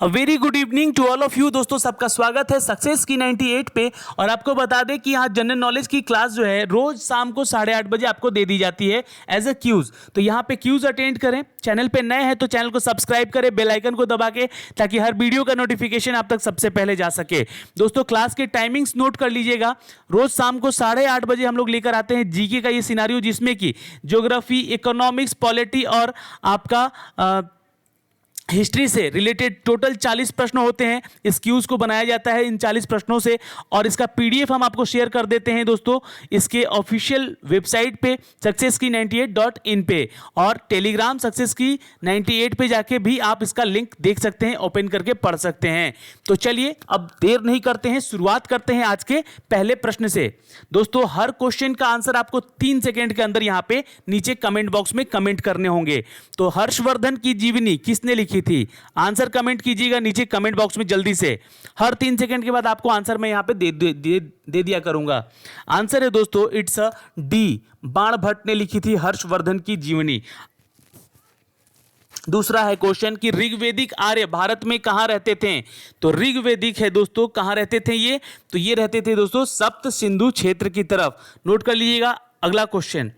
Very good evening to all of you. दोस्तों सबका स्वागत है सक्सेस की 98 पे। और आपको बता दें कि यहाँ जनरल नॉलेज की क्लास जो है रोज शाम को 8:30 बजे आपको दे दी जाती है एज ए क्यूज। तो यहाँ पे क्यूज अटेंड करें। चैनल पे नए हैं तो चैनल को सब्सक्राइब करें, बेल आइकन को दबा के, ताकि हर वीडियो का नोटिफिकेशन आप तक सबसे पहले जा सके। दोस्तों क्लास के टाइमिंग्स नोट कर लीजिएगा। रोज शाम को 8:30 बजे हम लोग लेकर आते हैं जीके का ये सिनारियो, जिसमें कि ज्योग्राफी, इकोनॉमिक्स, पॉलिटी और आपका हिस्ट्री से रिलेटेड टोटल 40 प्रश्न होते हैं। इस क्यूज को बनाया जाता है इन 40 प्रश्नों से, और इसका पीडीएफ हम आपको शेयर कर देते हैं दोस्तों इसके ऑफिशियल वेबसाइट पे successkey98.in पे, और टेलीग्राम सक्सेस की 98 पे जाके भी आप इसका लिंक देख सकते हैं, ओपन करके पढ़ सकते हैं। तो चलिए अब देर नहीं करते हैं, शुरुआत करते हैं आज के पहले प्रश्न से। दोस्तों हर क्वेश्चन का आंसर आपको 3 सेकेंड के अंदर यहाँ पे नीचे कमेंट बॉक्स में कमेंट करने होंगे। तो हर्षवर्धन की जीवनी किसने लिखी थी? आंसर कमेंट कीजिएगा नीचे कमेंट बॉक्स में जल्दी से। हर 3 सेकंड के बाद आपको आंसर मैं यहां पे दे दिया करूंगा। आंसर है दोस्तों इट्स अ डी, बाणभट्ट ने लिखी थी हर्षवर्धन की जीवनी। दूसरा है क्वेश्चन कि ऋग्वेदिक आर्य भारत में कहां रहते थे? तो ऋग्वेदिक है दोस्तों, कहां रहते थे ये? तो ये रहते थे दोस्तों सप्त सिंधु क्षेत्र की तरफ। नोट कर लीजिएगा। अगला क्वेश्चन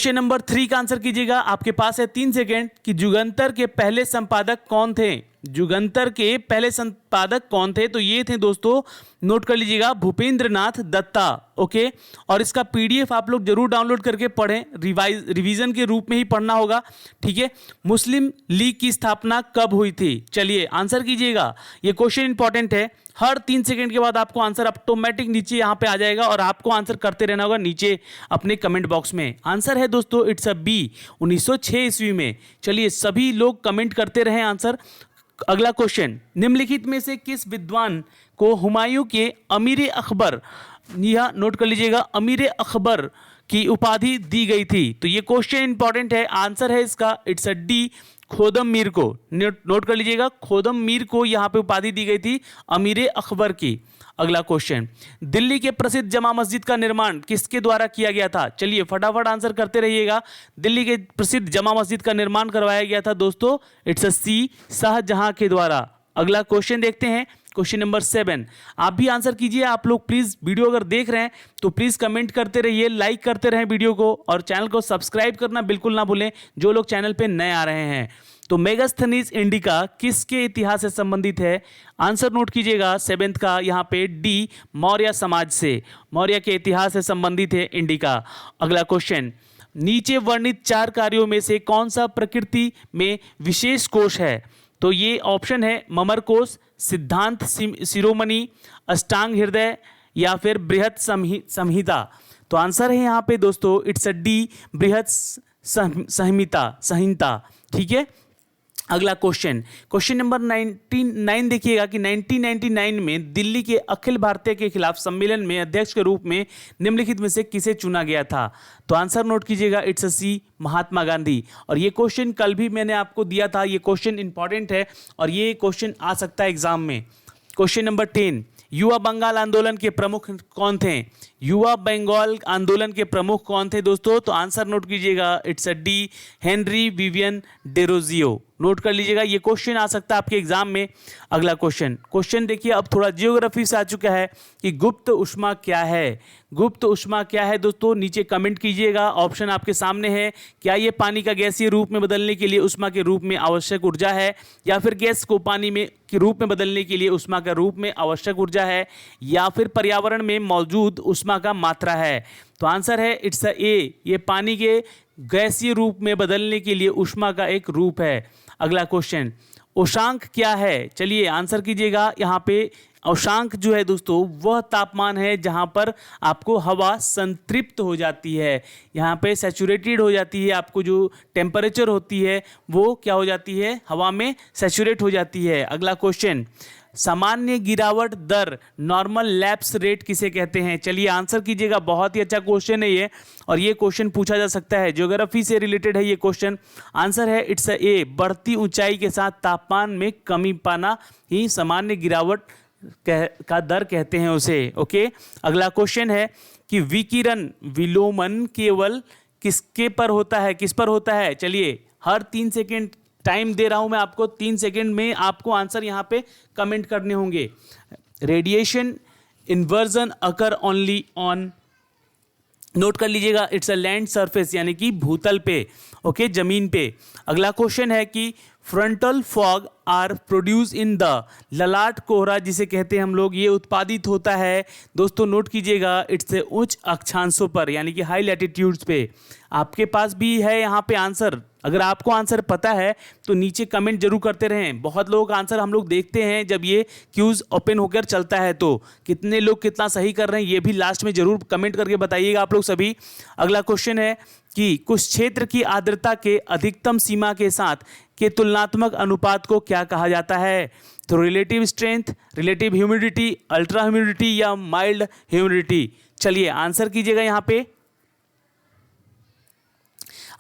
नंबर 3 का आंसर कीजिएगा। आपके पास है 3 सेकेंड कि युगंतर के पहले संपादक कौन थे? युगंतर के पहले संपादक कौन थे? तो ये थे दोस्तों, नोट कर लीजिएगा, भूपेंद्रनाथ दत्ता। ओके, और इसका पीडीएफ आप लोग जरूर डाउनलोड करके पढ़ें, रिवीजन के रूप में ही पढ़ना होगा, ठीक है। मुस्लिम लीग की स्थापना कब हुई थी? चलिए आंसर कीजिएगा, ये क्वेश्चन इंपॉर्टेंट है। हर 3 सेकंड के बाद आपको आंसर ऑटोमेटिक नीचे यहाँ पे आ जाएगा, और आपको आंसर करते रहना होगा नीचे अपने कमेंट बॉक्स में। आंसर है दोस्तों इट्स अ बी, 1906 ईस्वी में। चलिए सभी लोग कमेंट करते रहे आंसर। अगला क्वेश्चन, निम्नलिखित में से किस विद्वान को हुमायूं के अमीर अकबर, यह नोट कर लीजिएगा, अमीर अकबर की उपाधि दी गई थी? तो ये क्वेश्चन इंपॉर्टेंट है। आंसर है इसका इट्स अ डी, खोदम मीर को। नोट कर लीजिएगा, खोदम मीर को यहां पे उपाधि दी गई थी अमीर अकबर की। अगला क्वेश्चन, दिल्ली के प्रसिद्ध जमा मस्जिद का निर्माण किसके द्वारा किया गया था? चलिए फटाफट आंसर करते रहिएगा। दिल्ली के प्रसिद्ध जमा मस्जिद का निर्माण करवाया गया था दोस्तों, इट्स अ सी, शाहजहां के द्वारा। अगला क्वेश्चन देखते हैं, क्वेश्चन नंबर 7। आप भी आंसर कीजिए। आप लोग प्लीज वीडियो अगर देख रहे हैं तो प्लीज कमेंट करते रहिए, लाइक करते रहें वीडियो को, और चैनल को सब्सक्राइब करना बिल्कुल ना भूलें जो लोग चैनल पे नए आ रहे हैं। तो मेगास्थनीज इंडिका किसके इतिहास से संबंधित है? आंसर नोट कीजिएगा 7th का यहाँ पे डी, मौर्य समाज से, मौर्य के इतिहास से संबंधित है इंडिका। अगला क्वेश्चन, नीचे वर्णित 4 कार्यों में से कौन सा प्रकृति में विशेष कोश है? तो ये ऑप्शन है ममर कोश, सिद्धांत शिरोमणि, अष्टांग हृदय, या फिर बृहत संहिता। तो आंसर है यहाँ पे दोस्तों इट्स अ डी, बृहत संहिता, ठीक है। अगला क्वेश्चन नंबर 9 देखिएगा कि 1999 में दिल्ली के अखिल भारतीय के खिलाफ सम्मेलन में अध्यक्ष के रूप में निम्नलिखित में से किसे चुना गया था? तो आंसर नोट कीजिएगा इट्स अ सी, महात्मा गांधी। और ये क्वेश्चन कल भी मैंने आपको दिया था, ये क्वेश्चन इंपॉर्टेंट है और ये क्वेश्चन आ सकता है एग्जाम में। क्वेश्चन नंबर 10, युवा बंगाल आंदोलन के प्रमुख कौन थे? युवा बंगाल आंदोलन के प्रमुख कौन थे दोस्तों? तो आंसर नोट कीजिएगा it's a D, Henry Vivian Derozio. Note कर लीजिएगा, ये क्वेश्चन आ सकता है आपके एग्जाम में। अगला क्वेश्चन देखिए, अब थोड़ा जियोग्राफी से आ चुका है कि गुप्त ऊष्मा क्या है? गुप्त ऊष्मा क्या है दोस्तों? नीचे कमेंट कीजिएगा। ऑप्शन आपके सामने है। क्या ये पानी का गैसीय रूप में बदलने के लिए ऊष्मा के रूप में आवश्यक ऊर्जा है, या फिर गैस को पानी में के रूप में बदलने के लिए ऊष्मा का रूप में आवश्यक ऊर्जा है, या फिर पर्यावरण में मौजूद ऊष्मा का मात्रा है? तो आंसर है इट्स अ ए, ये पानी के गैसीय रूप में बदलने के लिए ऊष्मा का एक रूप है। अगला क्वेश्चन, उष्मांक क्या है? चलिए आंसर कीजिएगा। यहाँ पे उष्मांक जो है दोस्तों वह तापमान है जहाँ पर आपको हवा संतृप्त हो जाती है, यहाँ पे सैचुरेटेड हो जाती है, आपको जो टेम्परेचर होती है वो क्या हो जाती है? हवा में सैचुरेट हो जाती है। अगला क्वेश्चन, सामान्य गिरावट दर, नॉर्मल लैप्स रेट किसे कहते हैं? चलिए आंसर कीजिएगा। बहुत ही अच्छा क्वेश्चन है ये, और ये क्वेश्चन पूछा जा सकता है, ज्योग्राफी से रिलेटेड है ये क्वेश्चन। आंसर है इट्स अ ए, बढ़ती ऊंचाई के साथ तापमान में कमी पाना ही सामान्य गिरावट का दर कहते हैं उसे। ओके, अगला क्वेश्चन है कि विकिरण विलोमन केवल किसके पर होता है, किस पर होता है? चलिए हर 3 सेकेंड टाइम दे रहा हूं मैं आपको, 3 सेकंड में आपको आंसर यहां पे कमेंट करने होंगे। Radiation inversion occur only on, note कर लीजिएगा, इट्स अ लैंड सरफेस, यानी कि भूतल पे, ओके, जमीन पे। अगला क्वेश्चन है कि frontal fog are produce in the, ललाट कोहरा जिसे कहते हैं हम लोग, ये उत्पादित होता है दोस्तों, नोट कीजिएगा, इट्स उच्च अक्षांशों पर, यानी कि हाई लैटिट्यूड्स पे। आपके पास भी है यहाँ पे आंसर, अगर आपको आंसर पता है तो नीचे कमेंट जरूर करते रहें। बहुत लोग आंसर हम लोग देखते हैं जब ये क्यूज ओपन होकर चलता है, तो कितने लोग कितना सही कर रहे हैं ये भी लास्ट में जरूर कमेंट करके बताइएगा आप लोग सभी। अगला क्वेश्चन है कि कुछ क्षेत्र की आर्द्रता के अधिकतम सीमा के साथ के तुलनात्मक अनुपात को क्या कहा जाता है? तो relative strength, relative humidity, ultra humidity या माइल्ड ह्यूमिडिटी। चलिए आंसर कीजिएगा यहाँ पे।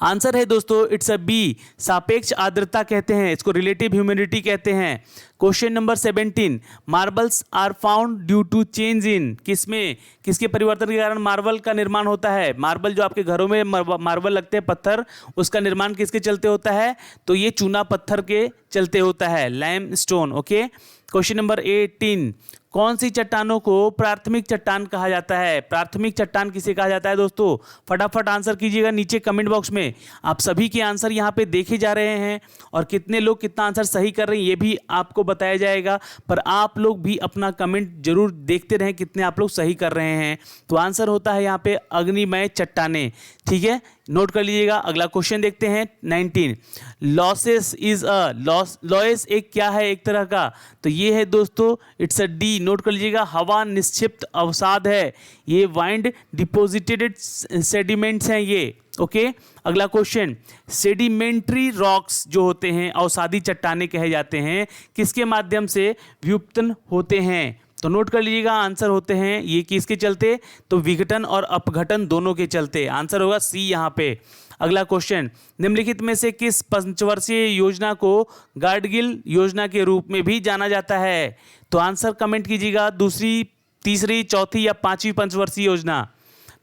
आंसर है दोस्तों इट्स अ बी, सापेक्ष आर्द्रता कहते हैं इसको, रिलेटिव ह्यूमिडिटी कहते हैं। Question number 17, marbles are found due to change in, किसमें, किसके परिवर्तन के कारण मार्बल का निर्माण होता है? मार्बल जो आपके घरों में मार्बल लगते हैं पत्थर, उसका निर्माण किसके चलते होता है? तो ये चूना पत्थर के चलते होता है, लाइमस्टोन, ओके। क्वेश्चन नंबर 18, कौन सी चट्टानों को प्राथमिक चट्टान कहा जाता है? प्राथमिक चट्टान किसे कहा जाता है दोस्तों? फटाफट आंसर कीजिएगा नीचे कमेंट बॉक्स में। आप सभी के आंसर यहाँ पे देखे जा रहे हैं और कितने लोग कितना आंसर सही कर रहे हैं ये भी आपको बताया जाएगा, पर आप लोग भी अपना कमेंट जरूर देखते रहें कितने आप लोग सही कर रहे हैं। तो आंसर होता है यहाँ पे अग्निमय चट्टानें, ठीक है, नोट कर लीजिएगा। अगला क्वेश्चन देखते हैं 19, लॉसेस इज अ, लॉस एक क्या है, एक तरह का, तो ये है दोस्तों इट्स अ डी, नोट कर लीजिएगा, हवा निक्षिप्त अवसाद है, ये वाइंड डिपोजिटेड सेडिमेंट्स हैं ये, ओके। अगला क्वेश्चन, सेडिमेंट्री रॉक्स जो होते हैं, अवसादी चट्टानें कहे जाते हैं, किसके माध्यम से व्युत्पन्न होते हैं? तो नोट कर लीजिएगा, आंसर होते हैं ये किसके चलते? तो विघटन और अपघटन दोनों के चलते, आंसर होगा सी यहाँ पे। अगला क्वेश्चन, निम्नलिखित में से किस पंचवर्षीय योजना को गाडगिल योजना के रूप में भी जाना जाता है? तो आंसर कमेंट कीजिएगा, दूसरी, तीसरी, चौथी या पांचवी पंचवर्षीय योजना।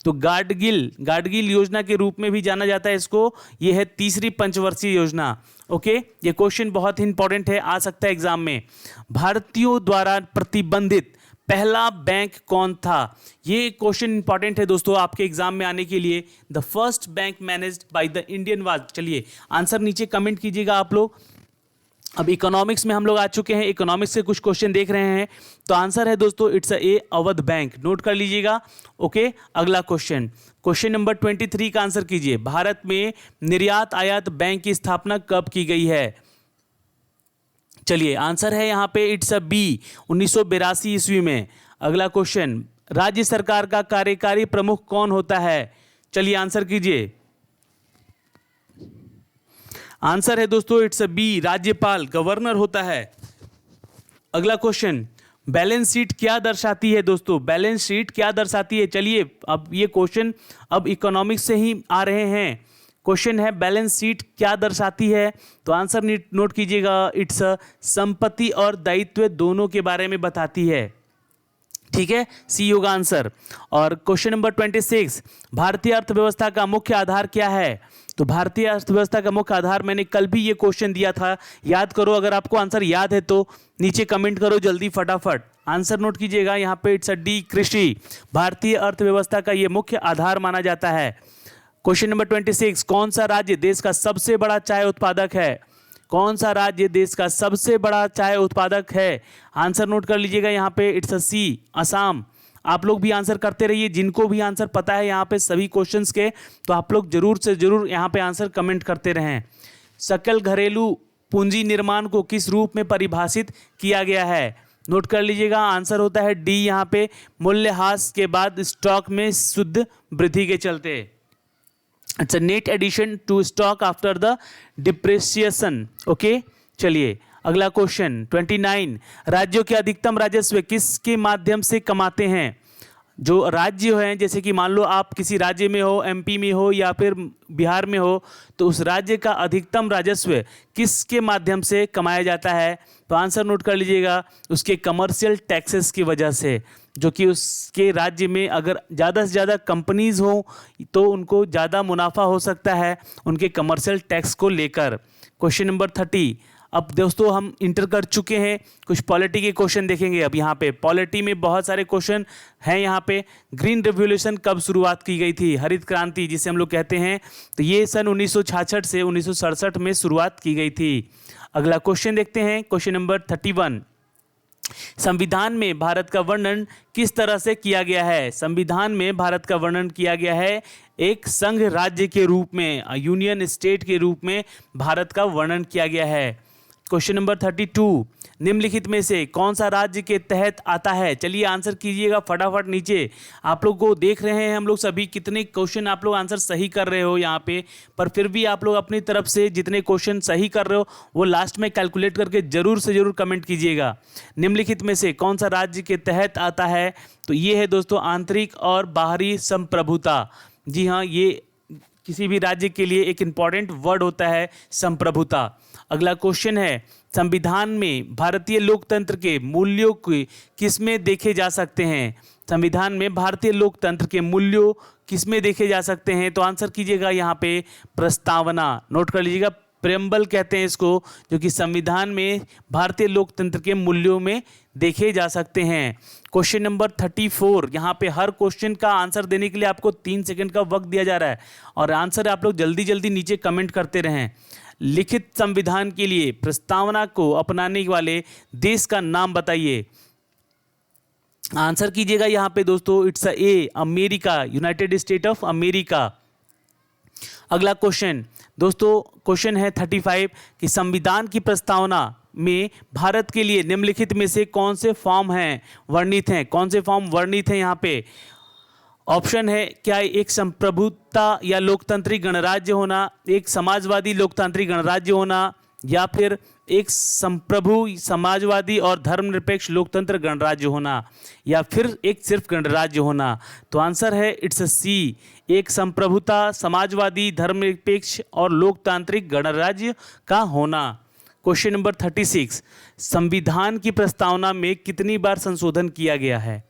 तो गाडगिल योजना के रूप में भी जाना जाता है इसको, यह है तीसरी पंचवर्षीय योजना, ओके। ये क्वेश्चन बहुत ही इंपॉर्टेंट है, आ सकता है एग्जाम में। भारतीयों द्वारा प्रतिबंधित पहला बैंक कौन था? ये क्वेश्चन इंपॉर्टेंट है दोस्तों आपके एग्जाम में आने के लिए। The first bank managed by the Indian was, चलिए आंसर नीचे कमेंट कीजिएगा आप लोग। अब इकोनॉमिक्स में हम लोग आ चुके हैं, इकोनॉमिक्स से कुछ क्वेश्चन देख रहे हैं, तो आंसर है दोस्तों it's a Awadh bank, note कर लीजिएगा, ओके। अगला क्वेश्चन, क्वेश्चन नंबर 23 का आंसर कीजिए, भारत में निर्यात आयात बैंक की स्थापना कब की गई है? चलिए आंसर है यहाँ पे इट्स अ बी, 1982 ईस्वी में। अगला क्वेश्चन, राज्य सरकार का कार्यकारी प्रमुख कौन होता है? चलिए आंसर कीजिए, आंसर है दोस्तों इट्स अ बी, राज्यपाल, गवर्नर होता है। अगला क्वेश्चन, बैलेंस शीट क्या दर्शाती है दोस्तों? बैलेंस शीट क्या दर्शाती है? चलिए अब ये क्वेश्चन अब इकोनॉमिक्स से ही आ रहे हैं। क्वेश्चन है बैलेंस शीट क्या दर्शाती है? तो आंसर नोट कीजिएगा, इट्स संपत्ति और दायित्व दोनों के बारे में बताती है, ठीक है, सी होगा आंसर। और क्वेश्चन नंबर 26, भारतीय अर्थव्यवस्था का मुख्य आधार क्या है? तो भारतीय अर्थव्यवस्था का मुख्य आधार, मैंने कल भी ये क्वेश्चन दिया था, याद करो, अगर आपको आंसर याद है तो नीचे कमेंट करो जल्दी फटाफट। आंसर नोट कीजिएगा यहाँ पे इट्स अ डी, कृषि, भारतीय अर्थव्यवस्था का ये मुख्य आधार माना जाता है। क्वेश्चन नंबर 26, कौन सा राज्य देश का सबसे बड़ा चाय उत्पादक है? कौन सा राज्य देश का सबसे बड़ा चाय उत्पादक है? आंसर नोट कर लीजिएगा यहाँ पे इट्स अ सी, असम। आप लोग भी आंसर करते रहिए, जिनको भी आंसर पता है यहाँ पे सभी क्वेश्चंस के, तो आप लोग जरूर से जरूर यहाँ पे आंसर कमेंट करते रहें। सकल घरेलू पूंजी निर्माण को किस रूप में परिभाषित किया गया है? नोट कर लीजिएगा, आंसर होता है डी यहाँ पे, मूल्यह्रास के बाद स्टॉक में शुद्ध वृद्धि के चलते। It's a net addition to stock after the depreciation, okay. चलिए अगला क्वेश्चन 29, राज्यों के अधिकतम राजस्व किसके माध्यम से कमाते हैं? जो राज्य हैं, जैसे कि मान लो आप किसी राज्य में हो, एमपी में हो या फिर बिहार में हो, तो उस राज्य का अधिकतम राजस्व किसके माध्यम से कमाया जाता है? तो आंसर नोट कर लीजिएगा, उसके कमर्शियल टैक्सेस की वजह से, जो कि उसके राज्य में अगर ज़्यादा से ज़्यादा कंपनीज हो तो उनको ज़्यादा मुनाफा हो सकता है उनके कमर्शियल टैक्स को लेकर। Question number 30। अब दोस्तों हम इंटर कर चुके हैं, कुछ पॉलिटी के क्वेश्चन देखेंगे। अब यहाँ पे पॉलिटी में बहुत सारे क्वेश्चन हैं। यहाँ पे ग्रीन रेवोल्यूशन कब शुरुआत की गई थी, हरित क्रांति जिसे हम लोग कहते हैं, तो ये सन 1966 से 1967 में शुरुआत की गई थी। अगला क्वेश्चन देखते हैं, क्वेश्चन नंबर 31। संविधान में भारत का वर्णन किस तरह से किया गया है? संविधान में भारत का वर्णन किया गया है एक संघ राज्य के रूप में, यूनियन स्टेट के रूप में भारत का वर्णन किया गया है। Question number 32। निम्नलिखित में से कौन सा राज्य के तहत आता है? चलिए आंसर कीजिएगा फटाफट। नीचे आप लोग को देख रहे हैं हम लोग सभी कितने क्वेश्चन आप लोग आंसर सही कर रहे हो यहाँ पे, पर फिर भी आप लोग अपनी तरफ से जितने क्वेश्चन सही कर रहे हो वो लास्ट में कैलकुलेट करके जरूर से जरूर कमेंट कीजिएगा। निम्नलिखित में से कौन सा राज्य के तहत आता है? तो ये है दोस्तों आंतरिक और बाहरी संप्रभुता। जी हाँ, ये किसी भी राज्य के लिए एक इंपॉर्टेंट वर्ड होता है, संप्रभुता। अगला क्वेश्चन है, संविधान में भारतीय लोकतंत्र के मूल्यों को किसमें देखे जा सकते हैं? संविधान में भारतीय लोकतंत्र के मूल्यों किसमें देखे जा सकते हैं? तो आंसर कीजिएगा यहाँ पे प्रस्तावना, नोट कर लीजिएगा, प्रेम्बल कहते हैं इसको, जो कि संविधान में भारतीय लोकतंत्र के मूल्यों में देखे जा सकते हैं। Question number 34। यहाँ पे हर क्वेश्चन का आंसर देने के लिए आपको 3 सेकंड का वक्त दिया जा रहा है और आंसर आप लोग जल्दी जल्दी नीचे कमेंट करते रहें। लिखित संविधान के लिए प्रस्तावना को अपनाने वाले देश का नाम बताइए। आंसर कीजिएगा यहाँ पे दोस्तों, it's A America, United state of America. अगला क्वेश्चन दोस्तों, क्वेश्चन है 35 कि संविधान की प्रस्तावना में भारत के लिए निम्नलिखित में से कौन से फॉर्म हैं वर्णित हैं? कौन से फॉर्म वर्णित हैं यहाँ पे? ऑप्शन है, क्या एक संप्रभुता या लोकतांत्रिक गणराज्य होना, एक समाजवादी लोकतांत्रिक गणराज्य होना, या फिर एक संप्रभु समाजवादी और धर्मनिरपेक्ष लोकतंत्र गणराज्य होना, या फिर एक सिर्फ गणराज्य होना? तो आंसर है इट्स सी, एक संप्रभुता, समाजवादी, धर्मनिरपेक्ष और लोकतांत्रिक गणराज्य का होना। Question number 36। संविधान की प्रस्तावना में कितनी बार संशोधन किया गया है?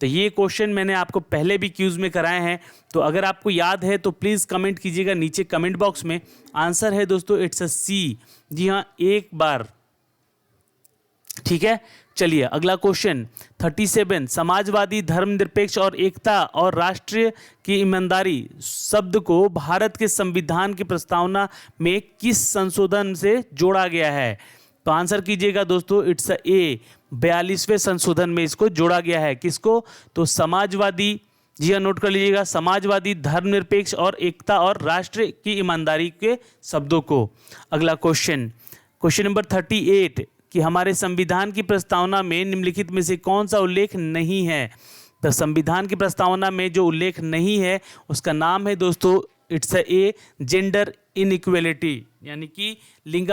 तो ये क्वेश्चन मैंने आपको पहले भी क्यूज में कराए हैं, तो अगर आपको याद है तो प्लीज़ कमेंट कीजिएगा नीचे कमेंट बॉक्स में। आंसर है दोस्तों इट्स सी, जी हाँ, एक बार। ठीक है, चलिए अगला क्वेश्चन 37। समाजवादी, धर्मनिरपेक्ष और एकता और राष्ट्र की ईमानदारी शब्द को भारत के संविधान की प्रस्तावना में किस संशोधन से जोड़ा गया है? तो आंसर कीजिएगा दोस्तों, इट्स ए 42वें संशोधन में इसको जोड़ा गया है। किसको? तो समाजवादी, जी हाँ, नोट कर लीजिएगा, समाजवादी, धर्मनिरपेक्ष और एकता और राष्ट्र की ईमानदारी के शब्दों को। अगला क्वेश्चन, क्वेश्चन नंबर 38 कि हमारे संविधान की प्रस्तावना में निम्नलिखित में से कौन सा उल्लेख नहीं है? तो संविधान की प्रस्तावना में जो उल्लेख नहीं है उसका नाम है दोस्तों, इट्स ए जेंडर इनइक्वलिटी, यानी कि लिंग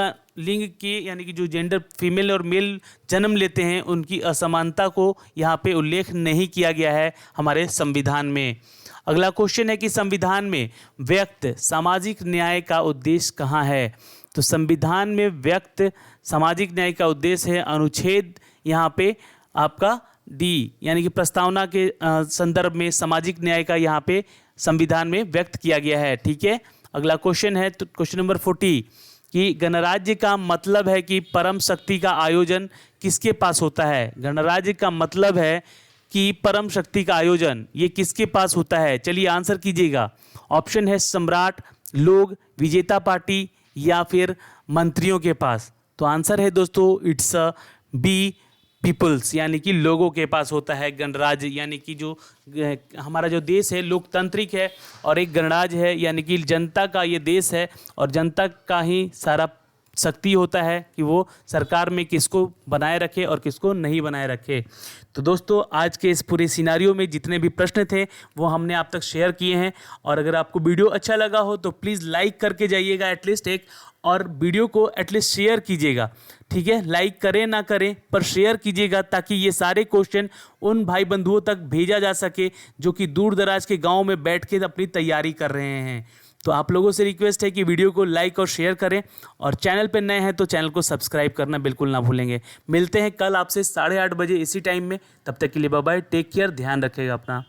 के, यानी कि जो जेंडर फीमेल और मेल जन्म लेते हैं उनकी असमानता को यहाँ पे उल्लेख नहीं किया गया है हमारे संविधान में। अगला क्वेश्चन है कि संविधान में व्यक्त सामाजिक न्याय का उद्देश्य कहाँ है? तो संविधान में व्यक्त सामाजिक न्याय का उद्देश्य है अनुच्छेद यहाँ पे आपका डी, यानी कि प्रस्तावना के संदर्भ में सामाजिक न्याय का यहाँ पे संविधान में व्यक्त किया गया है। ठीक है, अगला क्वेश्चन है तो क्वेश्चन नंबर 40 कि गणराज्य का मतलब है कि परम शक्ति का आयोजन किसके पास होता है? गणराज्य का मतलब है कि परम शक्ति का आयोजन ये किसके पास होता है? चलिए आंसर कीजिएगा। ऑप्शन है सम्राट, लोग, विजेता पार्टी या फिर मंत्रियों के पास। तो आंसर है दोस्तों इट्स बी, पीपल्स, यानी कि लोगों के पास होता है गणराज्य। यानी कि जो हमारा जो देश है लोकतांत्रिक है और एक गणराज्य है, यानी कि जनता का ये देश है और जनता का ही सारा शक्ति होता है कि वो सरकार में किसको बनाए रखे और किसको नहीं बनाए रखे। तो दोस्तों आज के इस पूरे सिनारियो में जितने भी प्रश्न थे वो हमने आप तक शेयर किए हैं, और अगर आपको वीडियो अच्छा लगा हो तो प्लीज़ लाइक करके जाइएगा एटलीस्ट एक, और वीडियो को एटलीस्ट शेयर कीजिएगा। ठीक है, लाइक करें ना करें पर शेयर कीजिएगा ताकि ये सारे क्वेश्चन उन भाई बंधुओं तक भेजा जा सके जो कि दूर दराज के गाँव में बैठ के अपनी तैयारी कर रहे हैं। तो आप लोगों से रिक्वेस्ट है कि वीडियो को लाइक और शेयर करें, और चैनल पर नए हैं तो चैनल को सब्सक्राइब करना बिल्कुल ना भूलेंगे। मिलते हैं कल आपसे 8:30 बजे इसी टाइम में, तब तक के लिए बाय बाय, टेक केयर, ध्यान रखिएगा अपना।